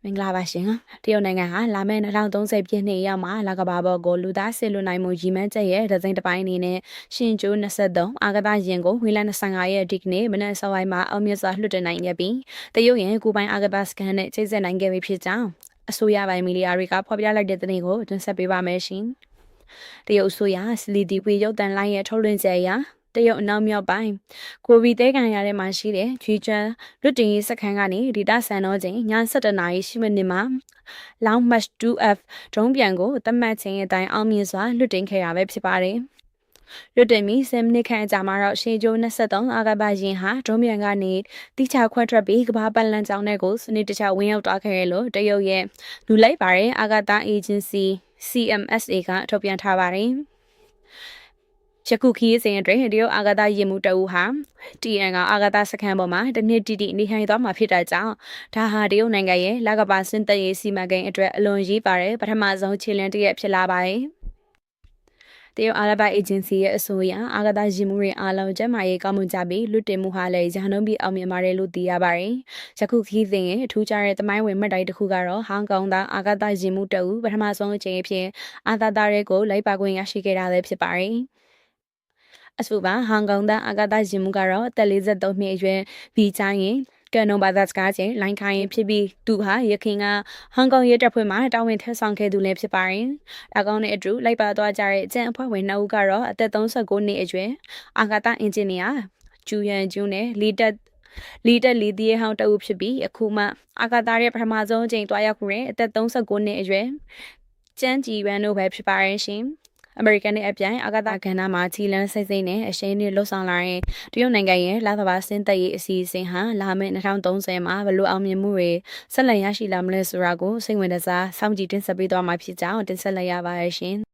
မင်္ဂလာပါရှင်တရုတ်နိုင်ငံဟာလာမယ့်2030ပြည့်နှစ်ရောက်မှာလာကဘာဘော်ကိုလူသားစစ်လူနိုင်မှုရည်မှန်းချက်ရဲ့ဒဇိန်တစ်ပိုင်းအနေနဲ့ရှင်ကျိုး23အာဂတရင်ကိုဝီလ25ရဲ့ဒီကနေ့မနက်စောပိုင်းမှာအောင်မြင်စွာလွှတ်တင်နိုင်ခဲ့ပြီးတရုတ်ရဲ့ကိုပိုင်အာဂတစကန်နဲ့ချိတ်ဆက်နိုင်ခဲ့ပြီဖြစ်ကြောင်းအစိုးရပိုင်းမီဒီယာတွေကဖော်ပြလိုက်တဲ့သတင်းကိုတင်ဆက်ပေးပါမယ်ရှင်တရုတ်အစိုးရစလီတီဝေရုပ်တန်လိုင်းရဲ့ထုတ်လွှင့်ချက်အရတရုတ်အနောက်မြောက်ပိုင်းကိုဗီတဲကန်ရထဲမှာရှိတဲ့ဂျွီချန်လွတ်တင်ရေးစခန်းကနေဒေတာဆန်တော့ချိန်ည7:10နာရီ10မိနစ်မှာလောင်းမတ် 2F ဒရုန်းပြန်ကိုသတ်မှတ်ချိန်အတိုင်းအောင်မြင်စွာလွတ်တင်ခဲ့ရပဲဖြစ်ပါတယ်။လွတ်တင်ပြီး10မိနစ်ခန့်ကြာမှတော့ရှေကျိုး23အာဂဘရင်ဟာဒရုန်းပြန်ကနေတိကျခွဲထွက်ပြီးကဘာပတ်လန်ကြောင်းတဲ့ကိုစနစ်တကျဝင်ရောက်သွားခဲ့ရလို့တရုတ်ရဲ့လူလိုက်ပါတဲ့အာဂတာအေဂျင်စီ CMSA ကထုတ်ပြန်ထားပါတယ်။ယခုခီးစဉ်အတွင်းတရုတ်အာဂတရင်မှုတအူဟာ TN ကအာဂတစခန်းပေါ်မှာတနစ်တီတီနေထိုင်သွားမှာဖြစ်တဲ့ကြောင့်ဒါဟာတရုတ်နိုင်ငံရဲ့လကဘာစင်တရေးစီမံကိန်းအတွက်အလွန်ရေးပါတဲ့ပထမဆုံးခြေလှမ်းတစ်ရပ်ဖြစ်လာပါတယ်။တရုတ်အာလဘအေဂျင်စီရဲ့အဆိုအရအာဂတရင်မှုတွေအားလုံးကျန်းမာရေးကောင်းမွန်ကြပြီးလွတ်တင်မှုဟာလည်းဂျာနှုံးပြီးအောင်မြင်ပါတယ်လို့သိရပါတယ်။ယခုခီးစဉ်ရဲ့အထူးခြားတဲ့သမိုင်းဝင်မှတ်တိုင်တစ်ခုကတော့ဟောင်ကောင်သားအာဂတရင်မှုတအူပထမဆုံးအချိန်အဖြစ်အာသာတာရဲကိုလိုက်ပါခွင့်ရရှိခဲ့တာလည်းဖြစ်ပါတယ်။အဆိုပါဟောင်ကောင်သားအာဂတရင်မှုကတော့အသက်43နှစ်အရွယ်ဘီချိုင်းရင်ကန်နိုဘာသာစကားချင်းလိုင်းခိုင်းဖြစ်ပြီးသူဟာရခိုင်ကဟောင်ကောင်ရဲတပ်ဖွဲ့မှတာဝန်ထမ်းဆောင်ခဲ့သူလည်းဖြစ်ပါတယ်။ဒါကောင်းတဲ့အတူလိုက်ပါသွားကြတဲ့အကျန်းအဖွဲ့ဝင်2ဦးကတော့အသက်39နှစ်အရွယ်အာဂတအင်ဂျင်နီယာဂျူယန်ဂျူးနဲ့လီတက်လီတီရဲ့ဟောင်းတအုပ်ဖြစ်ပြီးအခုမှအာဂတရဲ့ပထမဆုံးအချိန်တွားရောက်ခဲ့တဲ့အသက်39နှစ်အရွယ်ကျန်းကြည်ရန်တို့ပဲဖြစ်ပါရဲ့ရှင်။အမေရိကန်နဲ့အပြိုင်အာဂတကဏ္ဍမှာချီလန်းစိတ်နဲ့အရှိန်နဲ့လှုပ်ဆောင်လာတဲ့တရုတ်နိုင်ငံရဲ့လာသဘာစင်သက်ရေးအစီအစဉ်ဟာလာမယ့်2030မှာဘယ်လိုအောင်မြင်မှုတွေဆက်လက်ရရှိလာမလဲဆိုတာကိုစိတ်ဝင်စားစောင့်ကြည့်တင်ဆက်ပေးသွားမှာဖြစ်ကြောင်းတင်ဆက်လိုက်ရပါရရှင်